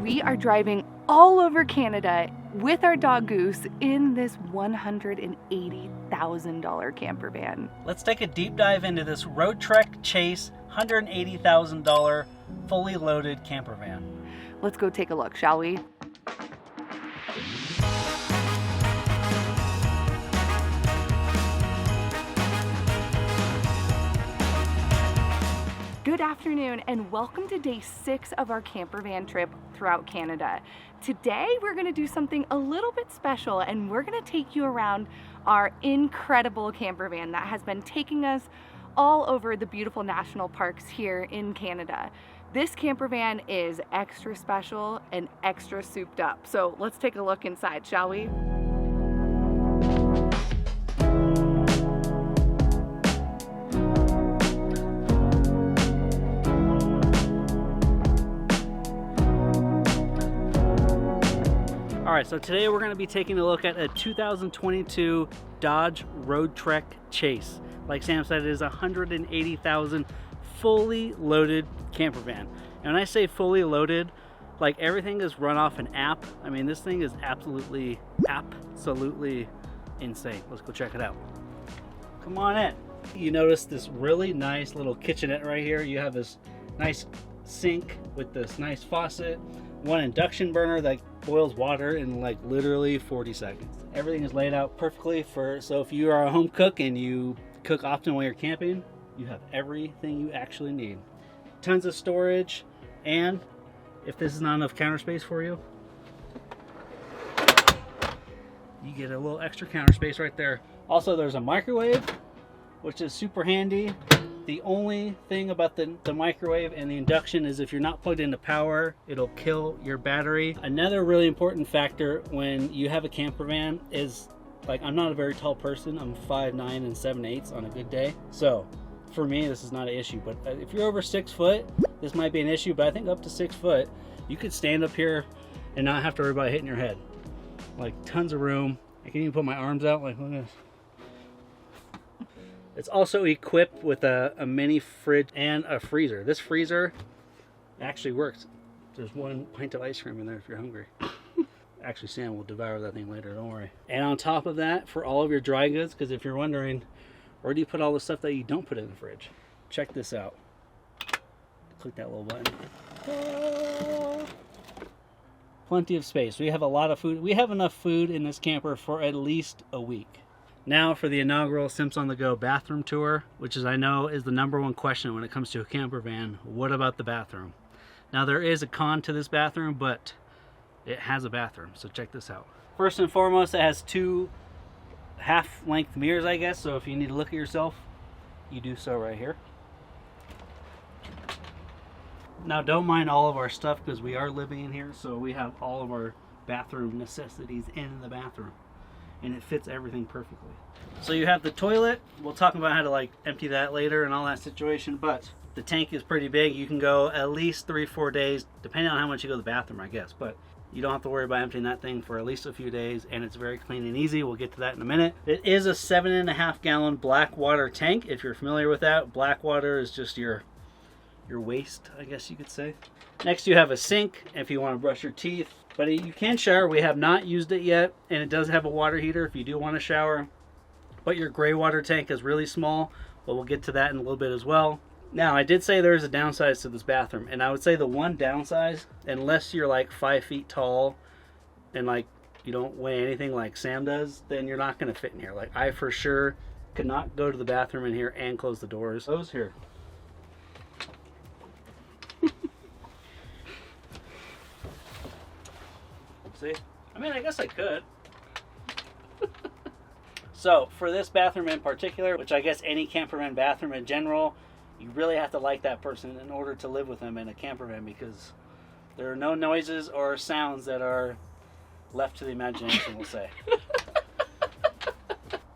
we are driving all over Canada with our dog Goose in this $180,000 camper van. Let's take a deep dive into this RoadTrek Chase $180,000 fully loaded camper van. Let's go take a look, shall we? Good afternoon and welcome to day 6 of our camper van trip throughout Canada. Today we're going to do something a little bit special and we're going to take you around our incredible camper van that has been taking us all over the beautiful national parks here in Canada. This camper van is extra special and extra souped up. So let's take a look inside, shall we? Alright, so today we're going to be taking a look at a 2022 Dodge RoadTrek Chase. Like Sam said, it is a $180,000 fully loaded camper van. And when I say fully loaded, like everything is run off an app. I mean, this thing is absolutely insane. Let's go check it out. Come on in. You notice this really nice little kitchenette right here. You have this nice sink with this nice faucet, one induction burner that boils water in like literally 40 seconds. Everything is laid out perfectly so if you are a home cook and you cook often while you're camping, you have everything you actually need. Tons of storage, and if this is not enough counter space for you, you get a little extra counter space right there. Also, there's a microwave, which is super handy. The only thing about the microwave and the induction is if you're not plugged into power, it'll kill your battery. Another really important factor when you have a camper van is, like, I'm not a very tall person. I'm 5'9" and 7/8" on a good day. So for me, this is not an issue. But if you're over 6 foot, this might be an issue. But I think up to 6 foot, you could stand up here and not have to worry about hitting your head. Like, tons of room. I can even put my arms out. Like, look at this. It's also equipped with a mini fridge and a freezer. This freezer actually works. There's 1 pint of ice cream in there if you're hungry. Actually, Sam will devour that thing later, don't worry. And on top of that, for all of your dry goods, because if you're wondering, where do you put all the stuff that you don't put in the fridge? Check this out. Click that little button. Plenty of space. We have a lot of food. We have enough food in this camper for at least a week. Now for the inaugural Simps on the Go bathroom tour, which is, I know, is the #1 question when it comes to a camper van. What about the bathroom? Now there is a con to this bathroom, but it has a bathroom, so check this out. First and foremost, it has 2 half-length mirrors, I guess, so if you need to look at yourself, you do so right here. Now don't mind all of our stuff because we are living in here, so we have all of our bathroom necessities in the bathroom. And it fits everything perfectly. So you have the toilet. We'll talk about how to like empty that later and all that situation, but the tank is pretty big. You can go at least 3-4 days, depending on how much you go to the bathroom, I guess, but you don't have to worry about emptying that thing for at least a few days, and it's very clean and easy. We'll get to that in a minute. It is a 7.5 gallon black water tank. If you're familiar with that, black water is just your waste, I guess you could say. Next you have a sink if you want to brush your teeth. But you can shower. We have not used it yet, and it does have a water heater if you do want to shower. But your gray water tank is really small, but we'll get to that in a little bit as well. Now, I did say there is a downside to this bathroom, and I would say the one downside, unless you're like 5 feet tall and like you don't weigh anything like Sam does, then you're not going to fit in here. Like, I for sure could not go to the bathroom in here and close the doors. Those here. See? I mean, I guess I could. So, for this bathroom in particular, which I guess any camper van bathroom in general, you really have to like that person in order to live with them in a camper van, because there are no noises or sounds that are left to the imagination, we'll say.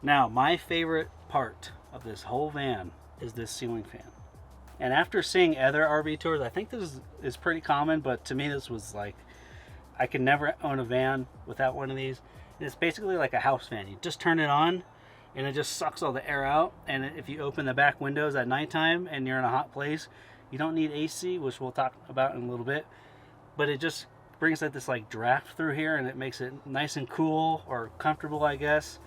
Now, my favorite part of this whole van is this ceiling fan. And after seeing other RV tours, I think this is pretty common, but to me this was like, I could never own a van without one of these. And it's basically like a house fan. You just turn it on and it just sucks all the air out. And if you open the back windows at nighttime and you're in a hot place, you don't need AC, which we'll talk about in a little bit. But it just brings out this like draft through here, and it makes it nice and cool, or comfortable, I guess.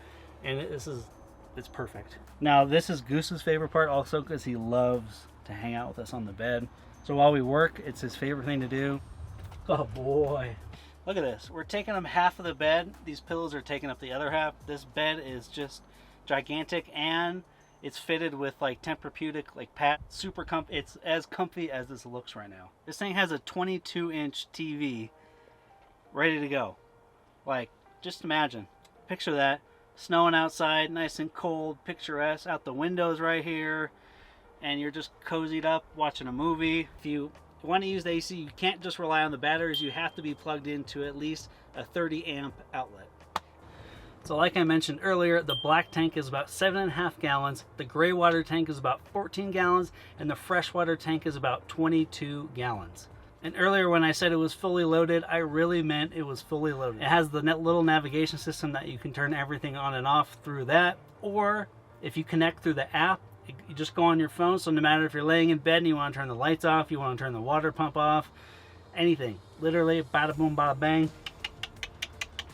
And it's perfect. Now this is Goose's favorite part also, because he loves to hang out with us on the bed. So while we work, it's his favorite thing to do. Oh boy. Look at this. We're taking up half of the bed. These pillows are taking up the other half. This bed is just gigantic, and it's fitted with like Tempur-Pedic, like pad, super comfy. It's as comfy as this looks right now. This thing has a 22-inch TV ready to go. Like, just imagine. Picture that. Snowing outside, nice and cold, picturesque, out the windows right here, and you're just cozied up watching a movie. If you want to use the AC, you can't just rely on the batteries. You have to be plugged into at least a 30 amp outlet. So like I mentioned earlier, the black tank is about 7.5 gallons, the gray water tank is about 14 gallons, and the freshwater tank is about 22 gallons. And earlier when I said it was fully loaded, I really meant it was fully loaded. It has the little navigation system that you can turn everything on and off through that, or if you connect through the app, you just go on your phone. So no matter if you're laying in bed and you want to turn the lights off, you want to turn the water pump off, anything. Literally, bada boom, bada bang,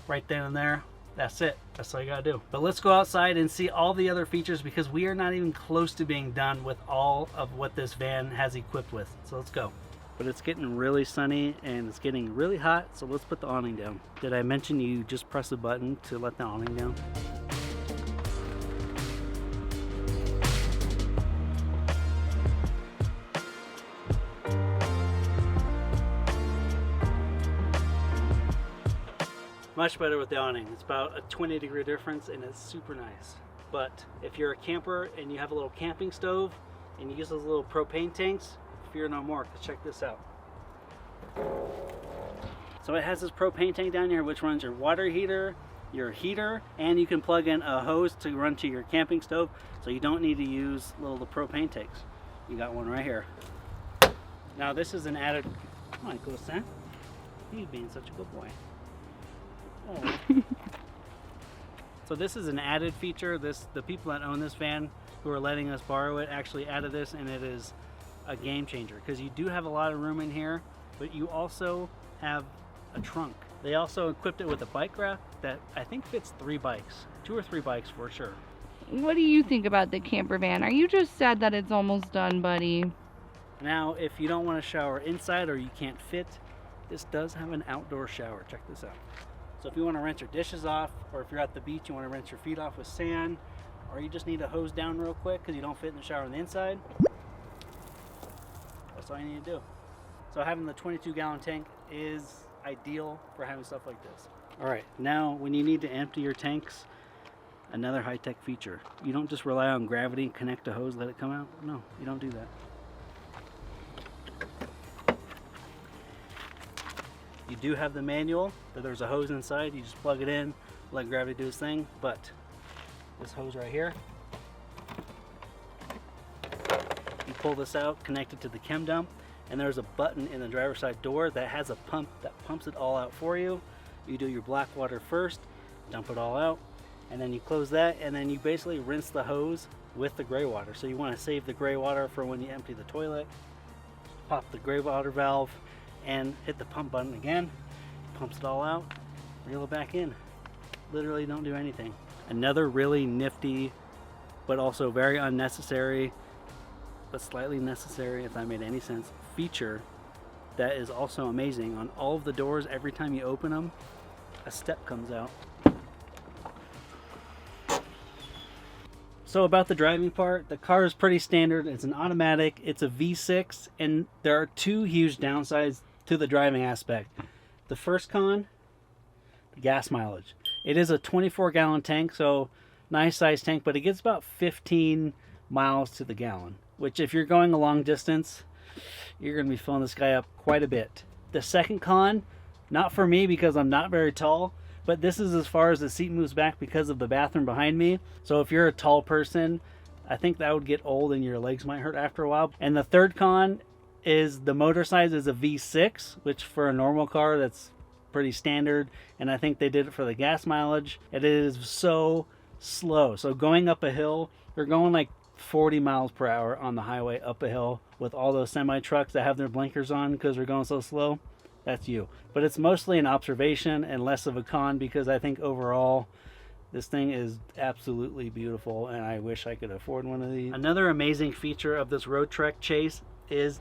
right then and there. That's it. That's all you gotta do. But let's go outside and see all the other features, because we are not even close to being done with all of what this van has equipped with. So let's go. But it's getting really sunny and it's getting really hot, so let's put the awning down. Did I mention you just press a button to let the awning down? Much better with the awning. It's about a 20-degree difference, and it's super nice. But if you're a camper and you have a little camping stove and you use those little propane tanks, fear no more, because check this out. So it has this propane tank down here which runs your water heater, your heater, and you can plug in a hose to run to your camping stove, so you don't need to use the propane tanks. You got one right here. Now this is an added, come on, go Sam. You being such a good boy. Oh. So this is an added feature. The people that own this van who are letting us borrow it actually added this, and it is a game changer, because you do have a lot of room in here, but you also have a trunk. They also equipped it with a bike rack that I think fits 3 bikes, 2 or 3 bikes for sure. What do you think about the camper van? Are you just sad that it's almost done, buddy? Now, if you don't want to shower inside or you can't fit, this does have an outdoor shower. Check this out. So if you want to rinse your dishes off, or if you're at the beach, you want to rinse your feet off with sand, or you just need a hose down real quick because you don't fit in the shower on the inside, that's all you need to do. So having the 22-gallon tank is ideal for having stuff like this. All right, now when you need to empty your tanks, another high-tech feature. You don't just rely on gravity, connect a hose, let it come out. No, you don't do that. You do have the manual, that there's a hose inside. You just plug it in, let gravity do its thing. But this hose right here, you pull this out, connect it to the chem dump, and there's a button in the driver's side door that has a pump that pumps it all out for you. You do your black water first, dump it all out, and then you close that, and then you basically rinse the hose with the gray water. So you want to save the gray water for when you empty the toilet. Pop the gray water valve and hit the pump button again, pumps it all out, reel it back in. Literally don't do anything. Another really nifty, but also very unnecessary, but slightly necessary, if that made any sense, feature that is also amazing. On all of the doors, every time you open them, a step comes out. So about the driving part, the car is pretty standard. It's an automatic, it's a V6, and there are 2 huge downsides to the driving aspect. The first con, the gas mileage. It is a 24-gallon tank, so nice size tank, but it gets about 15 miles to the gallon, which if you're going a long distance, you're going to be filling this guy up quite a bit. The second con, not for me because I'm not very tall, but this is as far as the seat moves back because of the bathroom behind me. So if you're a tall person, I think that would get old and your legs might hurt after a while. And the third con is the motor size is a V6, which for a normal car, that's pretty standard. And I think they did it for the gas mileage. It is so slow. So going up a hill, you're going like 40 miles per hour on the highway up a hill with all those semi trucks that have their blinkers on because they're going so slow. that's you. But it's mostly an observation and less of a con, because I think overall this thing is absolutely beautiful and I wish I could afford one of these. Another amazing feature of this RoadTrek Chase is,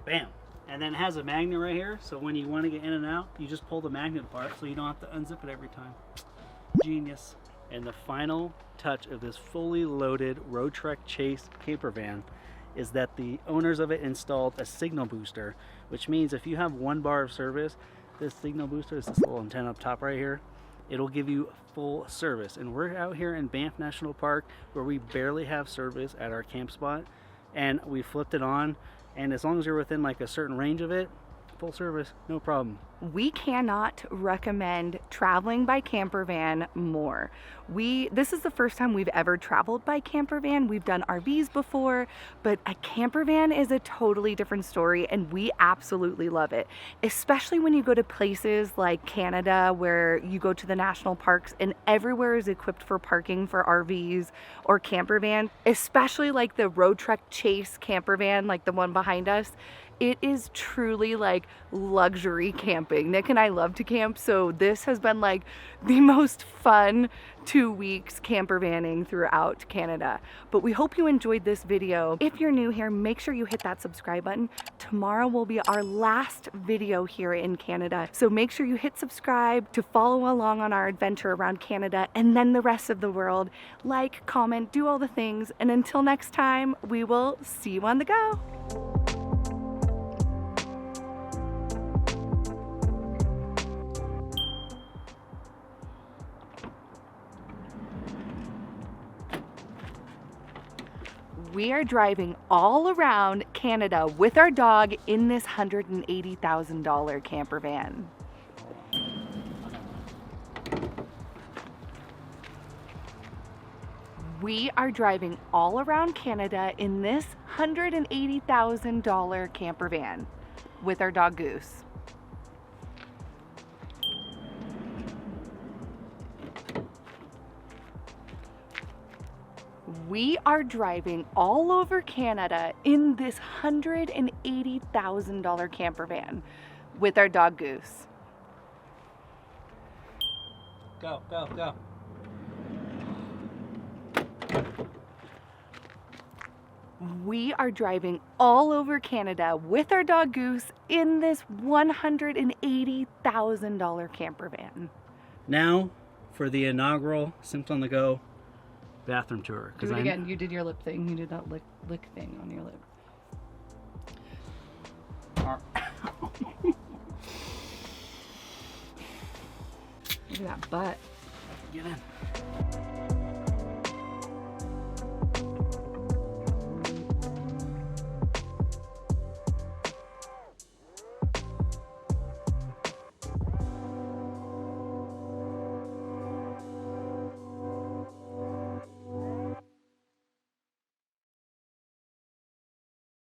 bam, and then it has a magnet right here, so when you want to get in and out, you just pull the magnet apart so you don't have to unzip it every time. Genius. And the final touch of this fully loaded RoadTrek Chase camper van is that the owners of it installed a signal booster, which means if you have 1 bar of service, this signal booster is this little antenna up top right here, it'll give you full service. And we're out here in Banff National Park where we barely have service at our camp spot, and we flipped it on, and as long as you're within like a certain range of it, full service, no problem. We cannot recommend traveling by camper van more. This is the first time we've ever traveled by camper van. We've done RVs before, but a camper van is a totally different story, and we absolutely love it. Especially when you go to places like Canada, where you go to the national parks and everywhere is equipped for parking for RVs or camper van, especially like the RoadTrek Chase camper van, like the one behind us. It is truly like luxury camping. Nick and I love to camp, so this has been like the most fun 2 weeks camper vanning throughout Canada. But we hope you enjoyed this video. If you're new here, make sure you hit that subscribe button. Tomorrow will be our last video here in Canada, so make sure you hit subscribe to follow along on our adventure around Canada and then the rest of the world. Like, comment, do all the things, and until next time, we will see you on the go. We are driving all around Canada with our dog in this $180,000 camper van. We are driving all around Canada in this $180,000 camper van with our dog Goose. We are driving all over Canada in this $180,000 camper van with our dog Goose. Go, go, go. We are driving all over Canada with our dog Goose in this $180,000 camper van. Now for the inaugural Simpson on the Go bathroom tour. Do it again. You did your lip thing. You did that lick thing on your lip. Look at that butt. Get in.